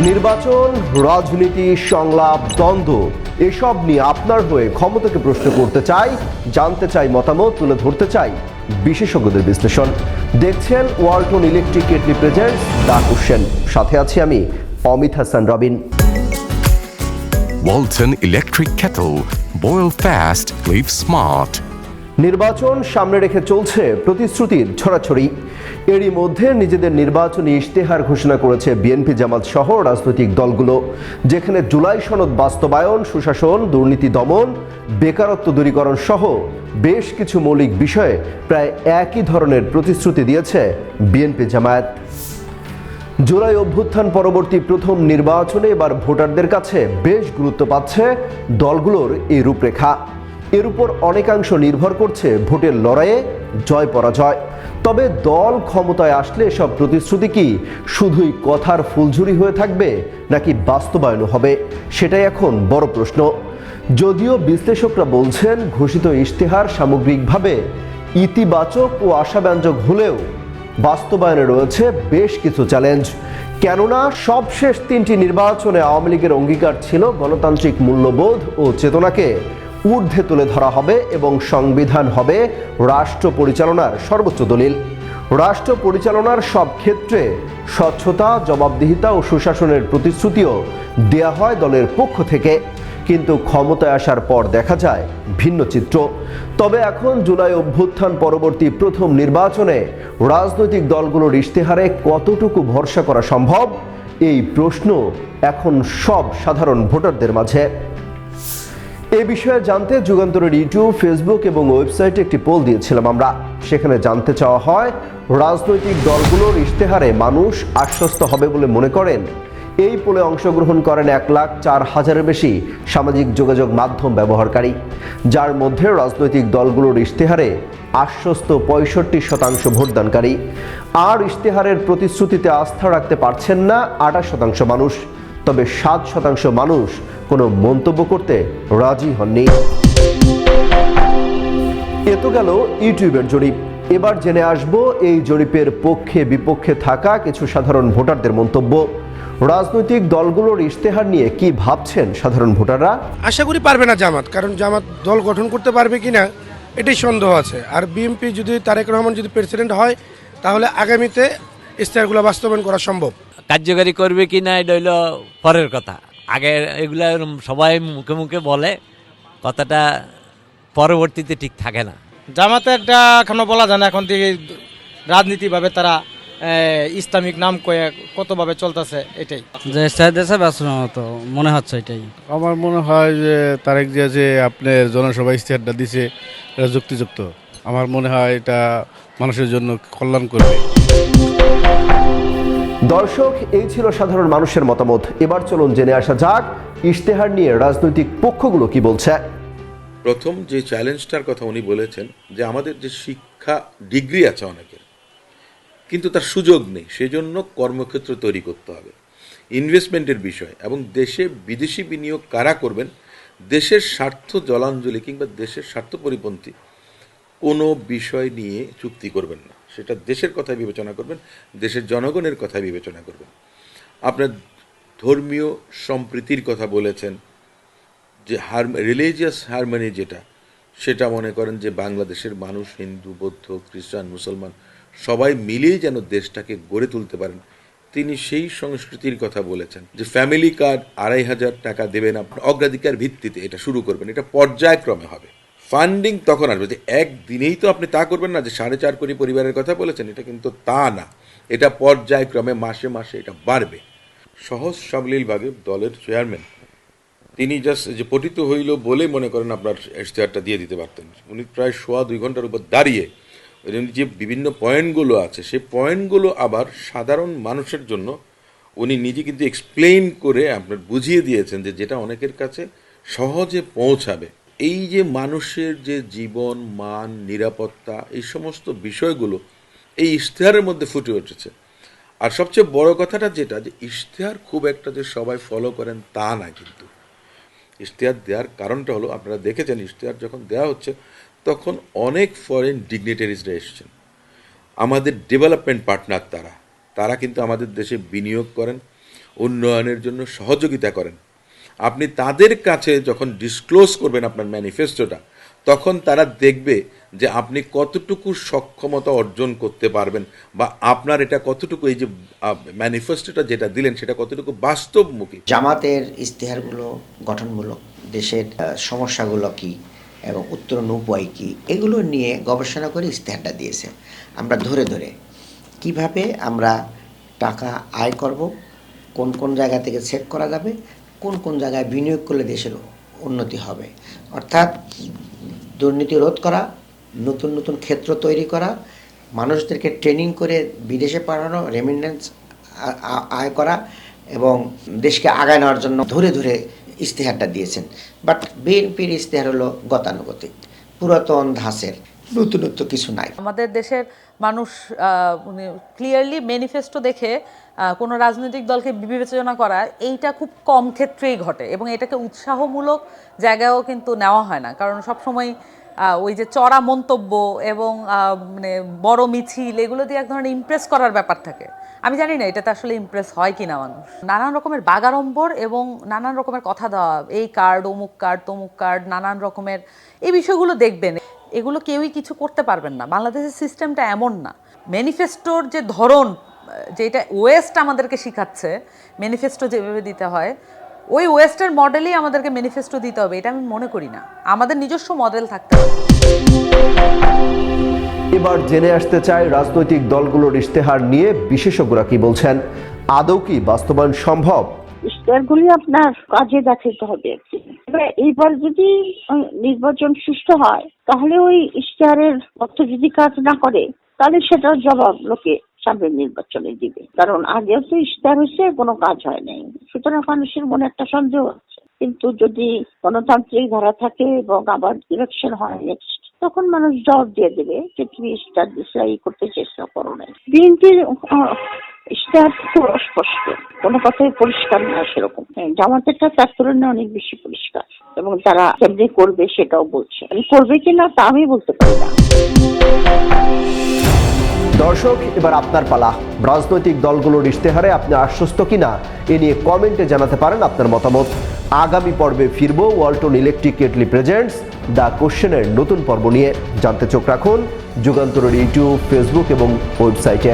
নির্বাচন, রাজনীতি, সংলাপ, দ্বন্দ্ব এসব নিয়ে আপনার হয়ে ক্ষমতাকে প্রশ্ন করতে চাই, জানতে চাই মতামত, তুলে ধরতে চাই বিশেষজ্ঞদের বিশ্লেষণ। দেখছেন Walton electric kettle presents the question. সাথে আছি আমি Amit Hasan Robin. Walton Electric Kettle. Boil fast, live smart. নির্বাচন সামনে রেখে চলছে প্রতিশ্রুতির ছড়াছড়ি। এরই মধ্যে নিজেদের নির্বাচনী ইশতেহার ঘোষণা করেছে বিএনপি, জামাত সহ রাজনৈতিক দলগুলো, যেখানে জুলাই সনদ বাস্তবায়ন, সুশাসন, দুর্নীতি দমন, বেকারত্ব দূরীকরণ সহ বেশ কিছু মৌলিক বিষয়ে প্রায় একই ধরনের প্রতিশ্রুতি দিয়েছে বিএনপি জামায়াত। জুলাই অভ্যুত্থান পরবর্তী প্রথম নির্বাচনে এবার ভোটারদের কাছে বেশ গুরুত্ব পাচ্ছে দলগুলোর এই রূপরেখা। এর উপর অনেকাংশ নির্ভর করছে ভোটের লড়াইয়ে জয় পরাজয়। তবে দল ক্ষমতায় আসলে এসব প্রতিশ্রুতি কি শুধুই কথার ফুলঝুরি হয়ে থাকবে, নাকি বাস্তবায়ন হবে, সেটাই এখন বড় প্রশ্ন। যদিও বিশ্লেষকরা বলছেন ঘোষিত ইশতেহার সামগ্রিকভাবে ইতিবাচক ও আশাব্যঞ্জক হলেও বাস্তবায়নে রয়েছে বেশ কিছু চ্যালেঞ্জ। কেননা সবশেষ তিনটি নির্বাচনে আওয়ামী লীগের অঙ্গীকার ছিল গণতান্ত্রিক মূল্যবোধ ও চেতনাকে ঊর্ধ্বে তুলে ধরা হবে এবং সংবিধান হবে রাষ্ট্র পরিচালনার সর্বোচ্চ দলিল। রাষ্ট্র পরিচালনার সব ক্ষেত্রে স্বচ্ছতা, জবাবদিহিতা ও সুশাসনের প্রতিশ্রুতিও দেয়া হয় দলের পক্ষ থেকে। কিন্তু ক্ষমতায় আসার পর দেখা যায় ভিন্ন চিত্র। তবে এখন জুলাই অভ্যুত্থান পরবর্তী প্রথম নির্বাচনে রাজনৈতিক দলগুলোর ইশতেহারে কতটুকু ভরসা করা সম্ভব, এই প্রশ্ন এখন সব সাধারণ ভোটারদের মাঝে। এ বিষয়ে জানতে যুগান্তরের ইউটিউব, ফেসবুক এবং ওয়েবসাইটে একটি পোল দিয়েছিলাম আমরা। সেখানে জানতে চাওয়া হয়, রাজনৈতিক দলগুলোর ইশতেহারে মানুষ আশ্বস্ত হবে বলে মনে করেন। এই পোলে অংশগ্রহণ করেন 1,04,000-এর বেশি সামাজিক যোগাযোগ মাধ্যম ব্যবহারকারী, যার মধ্যে রাজনৈতিক দলগুলোর ইশতেহারে আশ্বস্ত 65% ভোটদানকারী। আর ইশতেহারের প্রতিশ্রুতিতে আস্থা রাখতে পারছেন না 28% মানুষ। তবে 7% মানুষ কোনো মন্তব্য করতে রাজি হননি। এ তো গেল ইউটিউবের জরিপ। এবার জেনে আসব এই জরিপের পক্ষে বিপক্ষে থাকা কিছু সাধারণ ভোটারদের মন্তব্য। রাজনৈতিক দলগুলোর ইশতেহার নিয়ে কি ভাবছেন সাধারণ ভোটাররা? আশা করি পারবে না জামাত, কারণ জামাত দল গঠন করতে পারবে কিনা এটাই সন্দেহ আছে। আর বিএনপি যদি তারেক রহমান যদি প্রেসিডেন্ট হয়, তাহলে আগামীতে ইশতেহারগুলো বাস্তবায়ন করা সম্ভব। কার্যকারী করবে কি না এটা হইল পরের কথা। আগে এগুলা সবাই মুখে মুখে বলে, কথাটা পরবর্তীতে ঠিক থাকে না। জামাতে একটা এখনো বলা যায় না, এখন থেকে রাজনীতিভাবে তারা ইসলামিক নাম কয়ে কতভাবে চলতেছে, এটাই যে দেশে ব্যস্ত মনে হচ্ছে। এটাই আমার মনে হয় যে তারেক জিয়া যে আপনার জনসভা ইশতেহারটা দিছে এটা যুক্তিযুক্ত। আমার মনে হয় এটা মানুষের জন্য কল্যাণ করবে। দর্শক, এই ছিল সাধারণ মানুষের মতামত। এবার চলুন জেনে আসা যাক ইশতেহার নিয়ে রাজনৈতিক পক্ষগুলো কি বলছে। প্রথম যে চ্যালেঞ্জটার কথা উনি বলেছেন, যে আমাদের যে শিক্ষা ডিগ্রি আছে অনেকের, কিন্তু তার সুযোগ নেই, সেজন্য কর্মক্ষেত্র তৈরি করতে হবে। ইনভেস্টমেন্টের বিষয় এবং দেশে বিদেশি বিনিয়োগ কারা করবেন, দেশের স্বার্থ জলাঞ্জলি কিংবা দেশের স্বার্থ পরিপন্থী কোনো বিষয় নিয়ে চুক্তি করবেন না। সেটা দেশের কথাই বিবেচনা করবেন, দেশের জনগণের কথাই বিবেচনা করবেন। আপনার ধর্মীয় সম্প্রীতির কথা বলেছেন, যে রিলিজিয়াস হারমোনি যেটা, সেটা মনে করেন যে বাংলাদেশের মানুষ হিন্দু, বৌদ্ধ, খ্রিস্টান, মুসলমান সবাই মিলেই যেন দেশটাকে গড়ে তুলতে পারেন, তিনি সেই সংস্কৃতির কথা বলেছেন। যে ফ্যামিলি কার্ড 2,500 টাকা দেবেন, আপনার অগ্রাধিকার ভিত্তিতে এটা শুরু করবেন, এটা পর্যায়ক্রমে হবে। ফান্ডিং তখন আসবে, যে একদিনেই তো আপনি তা করবেন না যে 4.5 কোটি পরিবারের কথা বলেছেন, এটা কিন্তু তা না। এটা পর্যায়ক্রমে মাসে মাসে এটা বাড়বে। সহজ সাবলীলভাবে দলের চেয়ারম্যান তিনি জাস্ট যে পতিত হইল বলে মনে করেন আপনার ইশতেহারটা দিয়ে দিতে পারতেন। উনি প্রায় 2.5 ঘন্টার উপর দাঁড়িয়ে যে বিভিন্ন পয়েন্টগুলো আছে, সেই পয়েন্টগুলো আবার সাধারণ মানুষের জন্য উনি নিজে কিন্তু এক্সপ্লেইন করে আপনার বুঝিয়ে দিয়েছেন, যে যেটা অনেকের কাছে সহজে পৌঁছাবে। এই যে মানুষের যে জীবন মান, নিরাপত্তা, এই সমস্ত বিষয়গুলো এই ইশতেহারের মধ্যে ফুটে উঠেছে। আর সবচেয়ে বড় কথাটা যেটা, যে ইশতেহার খুব একটা যে সবাই ফলো করেন তা না, কিন্তু ইশতেহার দেওয়ার কারণটা হলো, আপনারা দেখেছেন ইশতেহার যখন দেওয়া হচ্ছে তখন অনেক ফরেন ডিগনিটারিজরা এসেছেন, আমাদের ডেভেলপমেন্ট পার্টনার। তারা কিন্তু আমাদের দেশে বিনিয়োগ করেন, উন্নয়নের জন্য সহযোগিতা করেন, আপনি তাদের কাছে যখন ডিসক্লোজ করবেন আপনার ম্যানিফেস্টোটা, তখন তারা দেখবে যে আপনি কতটুকু সক্ষমতা অর্জন করতে পারবেন বা আপনার এটা কতটুকু, এই যে ম্যানিফেস্টোটা যেটা দিলেন সেটা কতটুকু বাস্তবমুখী। জামাতের ইশতেহারগুলো গঠনমূলক, দেশের সমস্যাগুলো কি এবং উত্তরণ উপায় কি, এগুলো নিয়ে গবেষণা করে ইশতেহারটা দিয়েছে। আমরা ধরে ধরে কিভাবে আমরা টাকা আয় করব, কোন কোন জায়গা থেকে সেভ করা যাবে, কোন কোন জায়গায় বিনিয়োগ করলে দেশের উন্নতি হবে, অর্থাৎ দুর্নীতি রোধ করা, নতুন নতুন ক্ষেত্র তৈরি করা, মানুষদেরকে ট্রেনিং করে বিদেশে পাঠানো, রেমিটেন্স আয় করা এবং দেশকে আগায় নেওয়ার জন্য ধরে ধরে ইশতেহারটা দিয়েছেন। বাট বিএনপির ইশতেহার হলো গতানুগতিক, পুরাতন ধাঁচের, নতুনত্ব কিছু নাই। আমাদের দেশের মানুষ ক্লিয়ারলি ম্যানিফেস্টো দেখে কোনো রাজনৈতিক দলকে বিবেচনা করা, এইটা খুব কম ক্ষেত্রেই ঘটে এবং এটাকে উৎসাহমূলক জায়গায়ও কিন্তু নেওয়া হয় না, কারণ সবসময় ওই যে চড়া মন্তব্য এবং মানে বড় মিছিল, এগুলো দিয়ে এক ধরনের ইমপ্রেস করার ব্যাপার থাকে। আমি জানি না এটাতে আসলে ইমপ্রেস হয় কিনা মানুষ। নানান রকমের বাগাড়ম্বর এবং নানান রকমের কথা দেওয়া, এই কার্ড, অমুক কার্ড, তমুক কার্ড, নানান রকমের এই বিষয়গুলো দেখবেন, এগুলো কেউই কিছু করতে পারবেন না। বাংলাদেশের সিস্টেমটা এমন না। ম্যানিফেস্টোর যে ধরন, যেটা ওয়েস্ট আমাদেরকে শিখাচ্ছে ম্যানিফেস্টো যেভাবে দিতে হয়, ওই ওয়েস্টের মডেলেই আমাদেরকে ম্যানিফেস্টো দিতে হবে, এটা আমি মনে করি না। আমাদের নিজস্ব মডেল থাকতে হবে। এবার জেনে আসতে চাই রাজনৈতিক দলগুলোর ইশতেহার নিয়ে বিশেষজ্ঞরা কি বলছেন। আদৌ কি বাস্তবায়ন সম্ভব? ইশতেহারগুলি আপনার কাজে দেখাতে হবে। এইবার যদি নির্বাচন সুষ্ঠু হয়, তাহলে ওই ইশতেহারের অর্থ যদি কাজ না করে, তাহলে সেটার জবাব লোকে সামনের নির্বাচনে দিবে। কারণ আগেও তো ইশতেহার হয়েছে, কোনো কাজ হয় নাই, সুতরাং মানুষের মনে একটা সন্দেহ আছে। কিন্তু যদি গণতান্ত্রিক ধারা থাকে এবং আবার ইলেকশন হয় নেক্সট, তখন মানুষ জবাব দিয়ে দেবে যে তুমি ইশতেহার দিশা করতে চেষ্টা করো নাই। বিএনপির ইশতেহার তো অস্পষ্ট, কোনো কথাই পরিষ্কার না সেরকম। জামাতেরটা তার তুলনায় অনেক বেশি পরিষ্কার এবং তারা কেমনি করবে সেটাও বলছে। করবে কিনা তা আমি বলতে পারি না। দর্শক, এবার আপনার পালা। রাজনৈতিক দলগুলোর ইশতেহারে আপনি আশ্বস্ত কিনা এ নিয়ে কমেন্টে জানাতে পারেন আপনার মতামত। আগামী পর্বে ফিরবো Walton electric kettle presents the কোশ্চেনের নতুন পর্ব নিয়ে। জানতে চোখ রাখুন যুগান্তরের ইউটিউব, ফেসবুক এবং ওয়েবসাইটে।